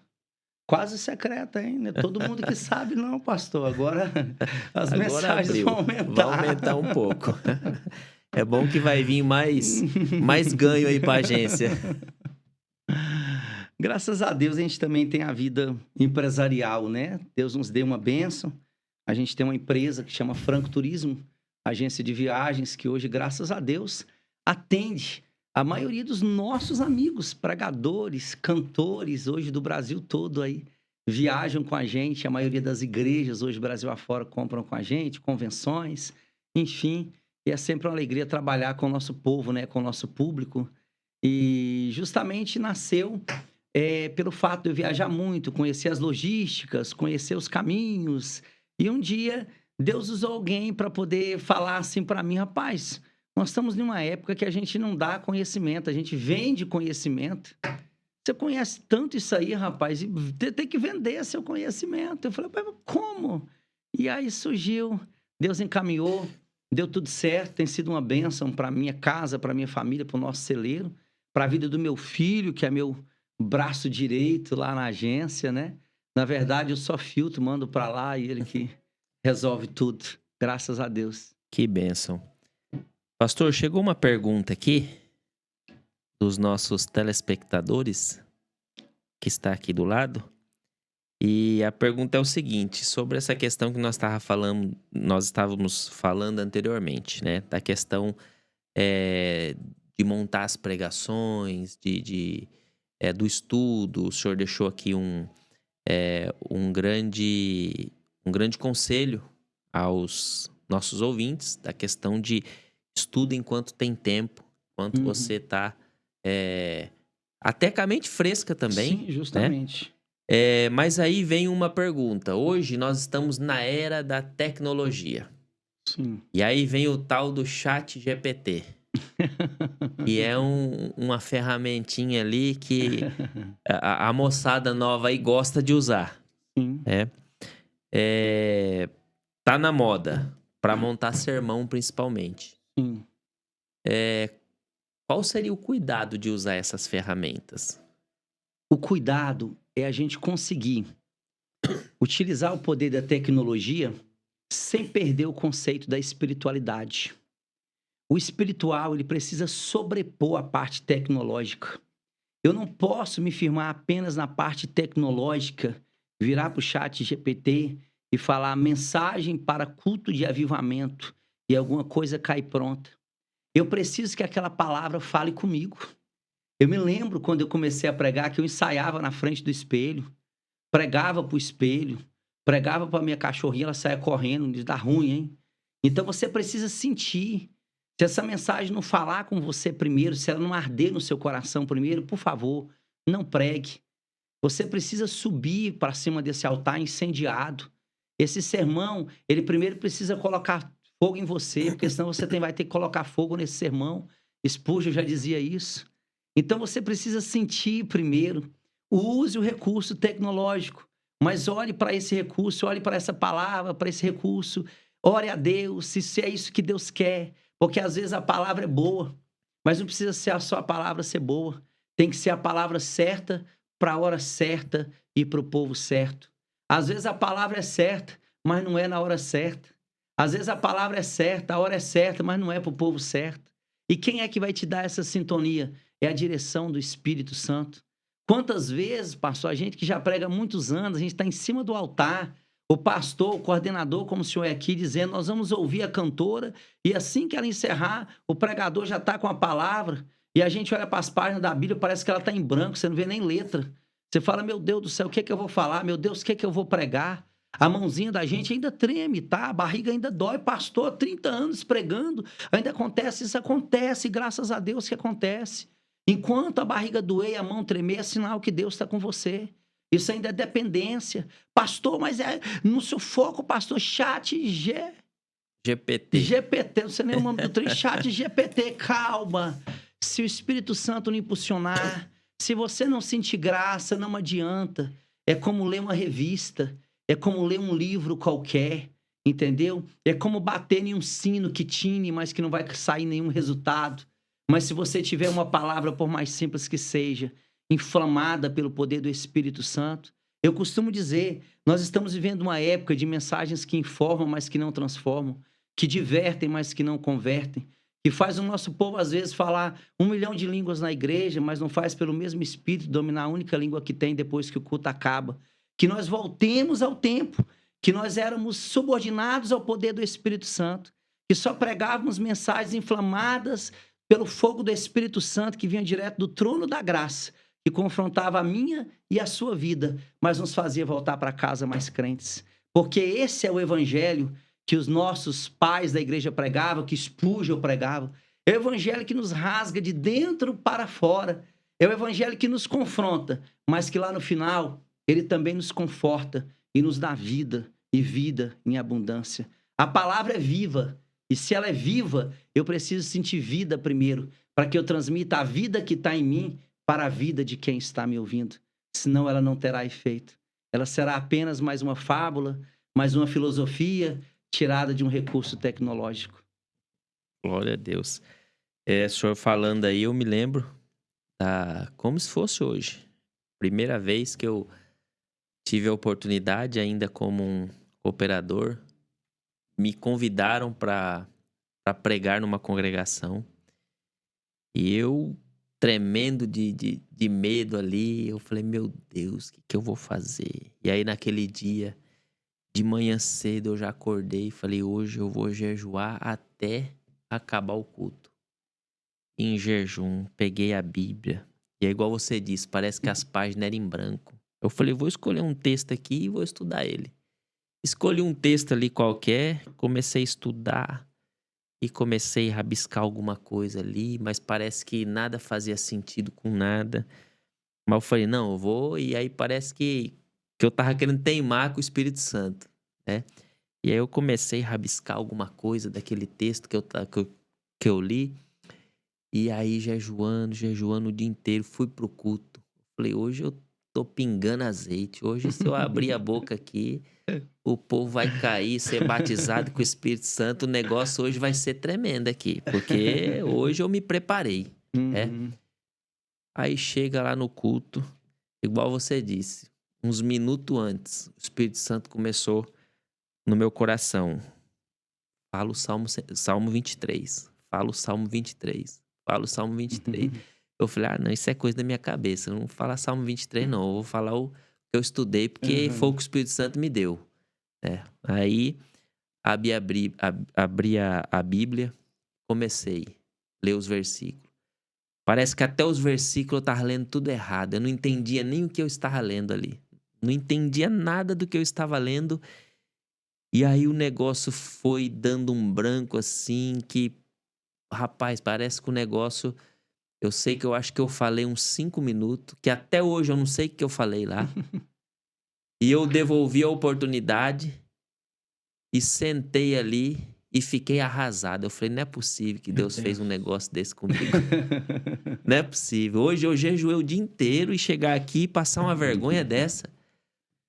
quase secreta, hein? Não é todo mundo que sabe, não, pastor. Agora as Agora mensagens abriu. vão aumentar. Vai aumentar um pouco. É bom que vai vir mais ganho aí para a agência. Graças a Deus a gente também tem a vida empresarial, né? Deus nos deu uma bênção. A gente tem uma empresa que chama Franco Turismo, agência de viagens, que hoje, graças a Deus, atende a maioria dos nossos amigos, pregadores, cantores, hoje do Brasil todo aí, viajam com a gente. A maioria das igrejas hoje, Brasil afora, compram com a gente, convenções, enfim. E é sempre uma alegria trabalhar com o nosso povo, né? Com o nosso público. E justamente nasceu pelo fato de eu viajar muito, conhecer as logísticas, conhecer os caminhos. E um dia Deus usou alguém para poder falar assim para mim, rapaz, nós estamos numa época que a gente não dá conhecimento, a gente vende conhecimento. Você conhece tanto isso aí, rapaz, e tem que vender seu conhecimento. Eu falei, mas como? E aí surgiu, Deus encaminhou, deu tudo certo, tem sido uma bênção para minha casa, para minha família, para o nosso celeiro, para a vida do meu filho, que é meu braço direito lá na agência, né? Na verdade, eu só filtro, mando para lá e ele que resolve tudo. Graças a Deus. Que bênção. Pastor, chegou uma pergunta aqui dos nossos telespectadores, que está aqui do lado. E a pergunta é o seguinte, sobre essa questão que nós estávamos falando anteriormente, né? Da questão de montar as pregações, do estudo. O senhor deixou aqui um grande conselho aos nossos ouvintes, da questão de estudo enquanto tem tempo, enquanto você está até com a mente fresca também. Sim, justamente. Né? Mas aí vem uma pergunta. Hoje nós estamos na era da tecnologia. Sim. E aí vem o tal do chat GPT, que é uma ferramentinha ali que a moçada nova aí gosta de usar, Sim, né? Tá na moda, para montar sermão principalmente. sim. Qual seria o cuidado de usar essas ferramentas? O cuidado é a gente conseguir utilizar o poder da tecnologia sem perder o conceito da espiritualidade. O espiritual, ele precisa sobrepor a parte tecnológica. Eu não posso me firmar apenas na parte tecnológica, virar para o chat GPT e falar mensagem para culto de avivamento e alguma coisa cai pronta. Eu preciso que aquela palavra fale comigo. Eu me lembro quando eu comecei a pregar que eu ensaiava na frente do espelho, pregava para o espelho, pregava para minha cachorrinha, ela saia correndo, diz, dá ruim, hein? Então você precisa sentir. Se essa mensagem não falar com você primeiro, se ela não arder no seu coração primeiro, por favor, não pregue. Você precisa subir para cima desse altar incendiado. Esse sermão, ele primeiro precisa colocar fogo em você, porque senão você vai ter que colocar fogo nesse sermão. Spurgeon já dizia isso. Então você precisa sentir primeiro. Use o recurso tecnológico, mas olhe para esse recurso, olhe para essa palavra, para esse recurso. Ore a Deus, se é isso que Deus quer, porque às vezes a palavra é boa, mas não precisa ser só a palavra ser boa. Tem que ser a palavra certa para a hora certa e para o povo certo. Às vezes a palavra é certa, mas não é na hora certa. Às vezes a palavra é certa, a hora é certa, mas não é para o povo certo. E quem é que vai te dar essa sintonia? É a direção do Espírito Santo. Quantas vezes, pastor, a gente que já prega há muitos anos, a gente está em cima do altar, o pastor, o coordenador, como o senhor é aqui, dizendo, nós vamos ouvir a cantora, e assim que ela encerrar, o pregador já está com a palavra, e a gente olha para as páginas da Bíblia, parece que ela está em branco, você não vê nem letra. Você fala, meu Deus do céu, o que é que eu vou falar? Meu Deus, o que é que eu vou pregar? A mãozinha da gente ainda treme, tá? A barriga ainda dói. Pastor, 30 anos pregando, ainda acontece, isso acontece, graças a Deus que acontece. Enquanto a barriga doer e a mão tremer, é sinal que Deus está com você. Isso ainda é dependência. Pastor, mas é no sufoco, pastor, GPT. GPT, não sei nem o nome do trem, chat GPT, calma. Se o Espírito Santo não impulsionar, se você não sentir graça, não adianta. É como ler uma revista, é como ler um livro qualquer, entendeu? É como bater em um sino que tine, mas que não vai sair nenhum resultado. Mas se você tiver uma palavra, por mais simples que seja, inflamada pelo poder do Espírito Santo, eu costumo dizer, nós estamos vivendo uma época de mensagens que informam, mas que não transformam, que divertem, mas que não convertem, que faz o nosso povo, às vezes, falar 1 milhão de línguas na igreja, mas não faz pelo mesmo Espírito dominar a única língua que tem depois que o culto acaba. Que nós voltemos ao tempo, que nós éramos subordinados ao poder do Espírito Santo, que só pregávamos mensagens inflamadas pelo fogo do Espírito Santo que vinha direto do trono da graça, que confrontava a minha e a sua vida, mas nos fazia voltar para casa mais crentes. Porque esse é o evangelho que os nossos pais da igreja pregavam, que Spurgeon pregava. É o evangelho que nos rasga de dentro para fora. É o evangelho que nos confronta, mas que lá no final ele também nos conforta e nos dá vida e vida em abundância. A palavra é viva. E se ela é viva, eu preciso sentir vida primeiro, para que eu transmita a vida que está em mim para a vida de quem está me ouvindo. Senão ela não terá efeito. Ela será apenas mais uma fábula, mais uma filosofia tirada de um recurso tecnológico. Glória a Deus. O senhor falando aí, eu me lembro como se fosse hoje. Primeira vez que eu tive a oportunidade, ainda como um operador, me convidaram para pregar numa congregação. E eu, tremendo de medo ali, eu falei, meu Deus, o que eu vou fazer? E aí, naquele dia, de manhã cedo, eu já acordei e falei, hoje eu vou jejuar até acabar o culto. Em jejum, peguei a Bíblia. E é igual você disse, parece que as páginas eram em branco. Eu falei, vou escolher um texto aqui e vou estudar ele. Escolhi um texto ali qualquer, comecei a estudar e comecei a rabiscar alguma coisa ali, mas parece que nada fazia sentido com nada. Mas eu falei, não, eu vou, e aí parece que eu tava querendo teimar com o Espírito Santo, né? E aí eu comecei a rabiscar alguma coisa daquele texto que eu li. E aí jejuando o dia inteiro, fui pro culto. Falei, hoje eu tô pingando azeite. Hoje se eu abrir a boca aqui, o povo vai cair, ser batizado com o Espírito Santo. O negócio hoje vai ser tremendo aqui, porque hoje eu me preparei, né? Uhum. Aí chega lá no culto, igual você disse, uns minutos antes, o Espírito Santo começou no meu coração. Fala o Salmo 23. Fala o Salmo 23. Fala o Salmo 23. Eu falei, não, isso é coisa da minha cabeça. Eu não vou falar Salmo 23, não. Eu vou falar o que eu estudei, porque foi o Uhum. que o Espírito Santo me deu. Aí, abri a Bíblia, comecei a ler os versículos. Parece que até os versículos eu estava lendo tudo errado. Eu não entendia nem o que eu estava lendo ali. Não entendia nada do que eu estava lendo. E aí o negócio foi dando um branco assim que, rapaz, parece que o negócio... Eu sei que eu acho que eu falei uns 5 minutos, que até hoje eu não sei o que eu falei lá. E eu devolvi a oportunidade e sentei ali e fiquei arrasado. Eu falei, não é possível que Meu Deus fez Deus. um negócio desse comigo. Não é possível. Hoje eu jejuei o dia inteiro e chegar aqui e passar uma vergonha dessa.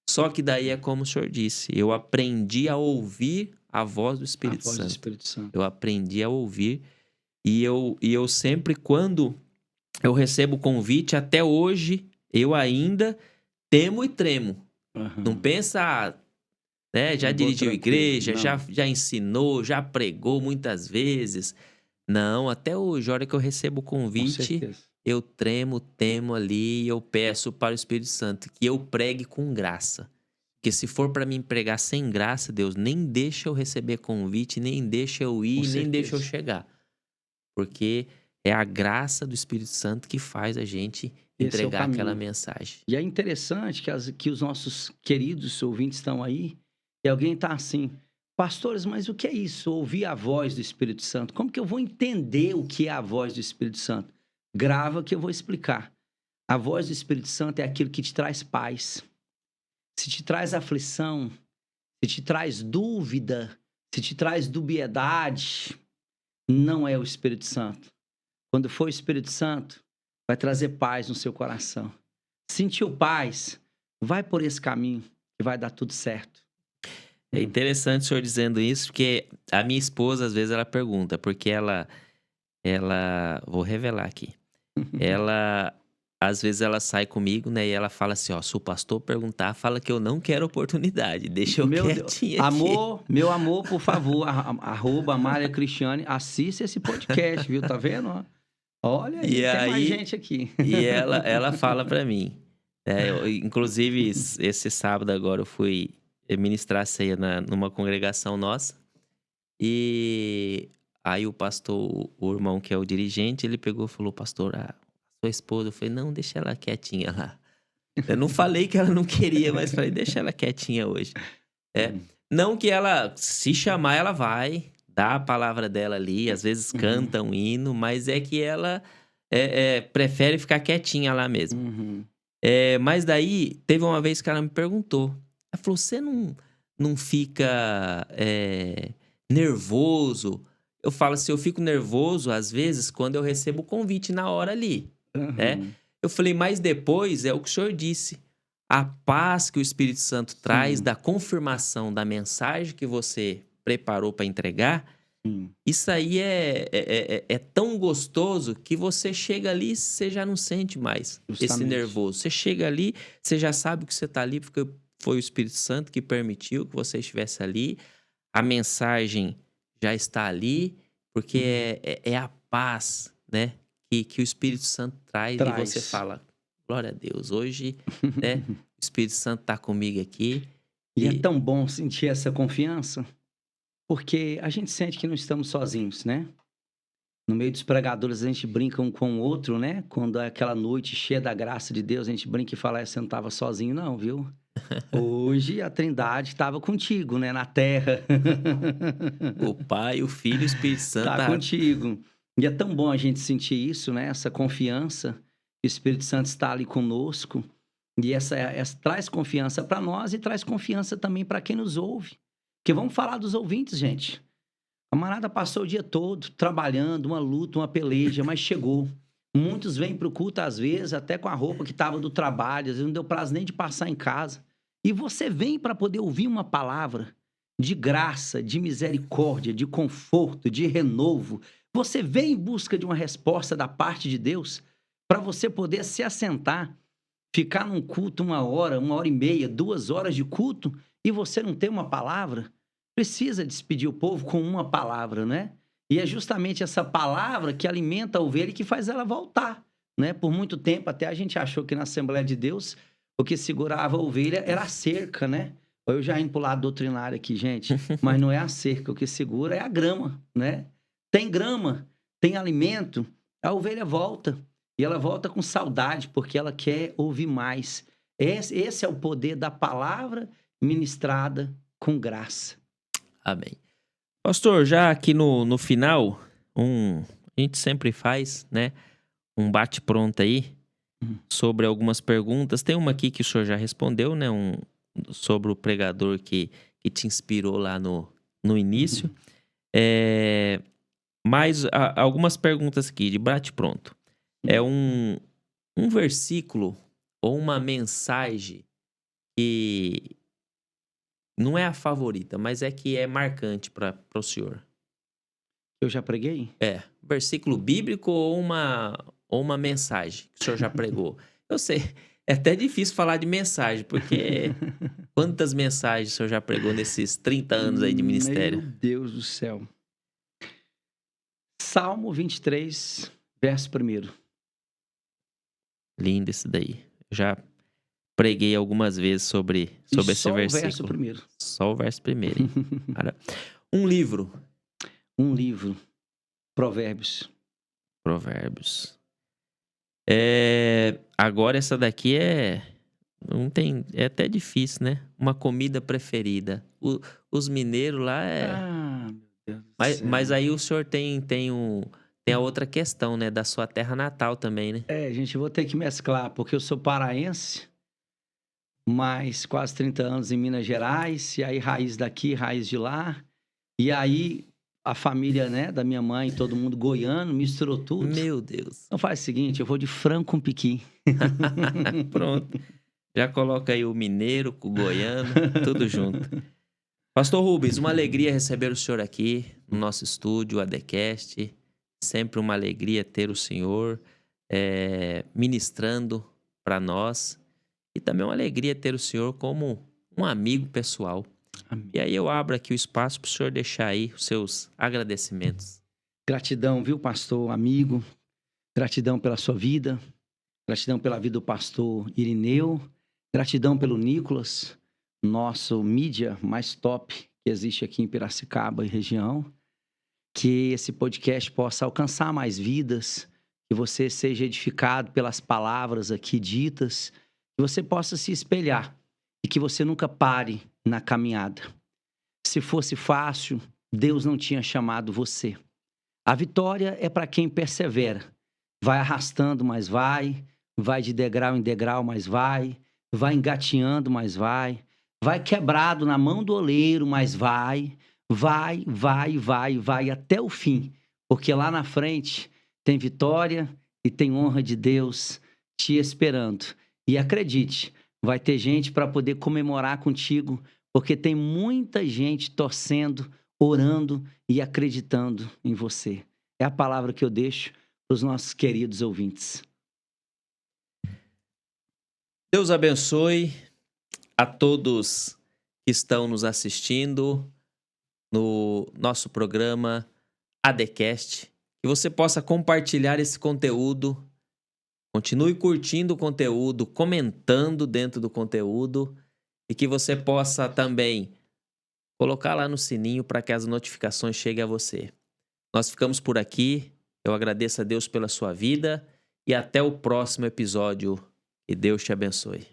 Só que daí é como o senhor disse, eu aprendi a ouvir a voz do A Espírito voz do Santo. Espírito Santo. Eu aprendi a ouvir e eu sempre, quando eu recebo convite, até hoje, eu ainda temo e tremo. Não Uhum. pensa, né? Já Eu vou dirigiu tranquilo. igreja, Não, já ensinou, já pregou muitas vezes. Não, até hoje, a hora que eu recebo o com convite, certeza. eu tremo, temo ali e eu peço para o Espírito Santo que eu pregue com graça. Porque se for para mim pregar sem graça, Deus, nem deixa eu receber convite, nem deixa eu Com ir, nem deixa eu certeza. chegar. Porque é a graça do Espírito Santo que faz a gente Esse é o entregar aquela caminho. mensagem. E é interessante que os nossos queridos ouvintes estão aí e alguém está assim, pastores, mas o que é isso? Ouvir a voz do Espírito Santo. Como que eu vou entender o que é a voz do Espírito Santo? Grava que eu vou explicar. A voz do Espírito Santo é aquilo que te traz paz. Se te traz aflição, se te traz dúvida, se te traz dubiedade, não é o Espírito Santo. Quando for o Espírito Santo, vai trazer paz no seu coração. Sentiu paz, vai por esse caminho e vai dar tudo certo. É interessante o senhor dizendo isso, porque a minha esposa, às vezes, ela pergunta, porque vou revelar aqui. Ela, às vezes, ela sai comigo, né, e ela fala assim, ó, se o pastor perguntar, fala que eu não quero oportunidade, deixa eu Meu Deus. quietinha aqui. Amor, meu amor, por favor, arroba Amália Cristiane, assista esse podcast, viu? Tá vendo? Ó? Olha E aí, tem mais aí, gente aqui. ela fala pra mim, inclusive, esse sábado agora eu fui ministrar a ceia numa congregação nossa, e aí o pastor, o irmão que é o dirigente, ele pegou e falou, pastor, a sua esposa, eu falei, não, deixa ela quietinha lá. Eu não falei que ela não queria, mas falei, deixa ela quietinha hoje. É, não que ela, se chamar, ela vai, dá a palavra dela ali, às vezes Uhum, canta um hino, mas é que ela prefere ficar quietinha lá mesmo. uhum. Mas daí, teve uma vez que ela me perguntou. Ela falou, você não fica nervoso? Eu falo assim, eu fico nervoso, às vezes, quando eu recebo o convite na hora ali, né? Uhum. Eu falei, mas depois, é o que o senhor disse, a paz que o Espírito Santo traz Sim, da confirmação da mensagem que você preparou para entregar, sim, isso aí é tão gostoso que você chega ali e você já não sente mais esse justamente. nervoso. Você chega ali, você já sabe que você está ali porque foi o Espírito Santo que permitiu que você estivesse ali. A mensagem já está ali, porque Uhum. é a paz, né? Que o Espírito Santo traz e você Traz. fala, glória a Deus, hoje, né? O Espírito Santo está comigo aqui E é e tão bom sentir essa confiança, porque a gente sente que não estamos sozinhos, né? No meio dos pregadores, a gente brinca um com o outro, né? Quando é aquela noite cheia da graça de Deus, a gente brinca e fala: você não estava sozinho, não, viu? Hoje a Trindade estava contigo, né? Na terra. o Pai, o Filho e o Espírito Santo Tá tá... contigo. E é tão bom a gente sentir isso, né? Essa confiança que o Espírito Santo está ali conosco. E essa traz confiança para nós e traz confiança também para quem nos ouve. Porque vamos falar dos ouvintes, gente. A camarada passou o dia todo trabalhando, uma luta, uma peleja, mas chegou. Muitos vêm para o culto, às vezes, até com a roupa que estava do trabalho, às vezes não deu prazo nem de passar em casa. E você vem para poder ouvir uma palavra de graça, de misericórdia, de conforto, de renovo. Você vem em busca de uma resposta da parte de Deus para você poder se assentar, ficar num culto 1 hora e meia, 2 horas de culto e você não tem uma palavra. Precisa despedir o povo com uma palavra, né? E é justamente essa palavra que alimenta a ovelha e que faz ela voltar, né? Por muito tempo, até a gente achou que na Assembleia de Deus o que segurava a ovelha era a cerca, né? Eu já indo pro lado doutrinário aqui, gente, mas não é a cerca, o que segura é a grama, né? Tem grama, tem alimento, a ovelha volta. E ela volta com saudade, porque ela quer ouvir mais. Esse é o poder da palavra ministrada com graça. Amém. Pastor, já aqui no final, a gente sempre faz, né, um bate-pronto aí sobre algumas perguntas. Tem uma aqui que o senhor já respondeu, né, sobre o pregador que te inspirou lá no início. Mas algumas perguntas aqui de bate-pronto. É um versículo ou uma mensagem que não é a favorita, mas é que é marcante para o senhor. Eu já preguei? Versículo bíblico ou uma mensagem que o senhor já pregou. Eu sei, é até difícil falar de mensagem, porque quantas mensagens o senhor já pregou nesses 30 anos aí de ministério? Meu Deus do céu. Salmo 23, verso 1. Lindo esse daí. Já preguei algumas vezes sobre esse versículo. Só o verso 1. Hein? Cara, um livro. Um livro. Provérbios. Agora essa daqui não tem, é até difícil, né? Uma comida preferida. Os mineiros lá meu Deus do céu. Mas aí o senhor tem a outra questão, né? Da sua terra natal também, né? Gente, eu vou ter que mesclar, porque eu sou paraense, mas quase 30 anos em Minas Gerais, e aí raiz daqui, raiz de lá. E aí a família, né, da minha mãe, todo mundo goiano, misturou tudo. Meu Deus. Então faz o seguinte, eu vou de frango com piqui. Pronto. Já coloca aí o mineiro com o goiano, tudo junto. Pastor Rubens, uma alegria receber o senhor aqui no nosso estúdio, ADCast. Sempre uma alegria ter o senhor ministrando para nós. E também uma alegria ter o senhor como um amigo pessoal. Amém. E aí eu abro aqui o espaço para o senhor deixar aí os seus agradecimentos. Gratidão, viu, pastor, amigo? Gratidão pela sua vida. Gratidão pela vida do pastor Irineu. Gratidão pelo Nicolas, nosso mídia mais top que existe aqui em Piracicaba e região. Que esse podcast possa alcançar mais vidas, que você seja edificado pelas palavras aqui ditas, que você possa se espelhar e que você nunca pare na caminhada. Se fosse fácil, Deus não tinha chamado você. A vitória é para quem persevera. Vai arrastando, mas vai de degrau em degrau, mas vai engatinhando, mas vai quebrado na mão do oleiro, mas vai até o fim, porque lá na frente tem vitória e tem honra de Deus te esperando. E acredite, vai ter gente para poder comemorar contigo, porque tem muita gente torcendo, orando e acreditando em você. É a palavra que eu deixo para os nossos queridos ouvintes. Deus abençoe a todos que estão nos assistindo no nosso programa ADCast. Que você possa compartilhar esse conteúdo. Continue curtindo o conteúdo, comentando dentro do conteúdo. E que você possa também colocar lá no sininho para que as notificações cheguem a você. Nós ficamos por aqui. Eu agradeço a Deus pela sua vida. E até o próximo episódio. Que Deus te abençoe.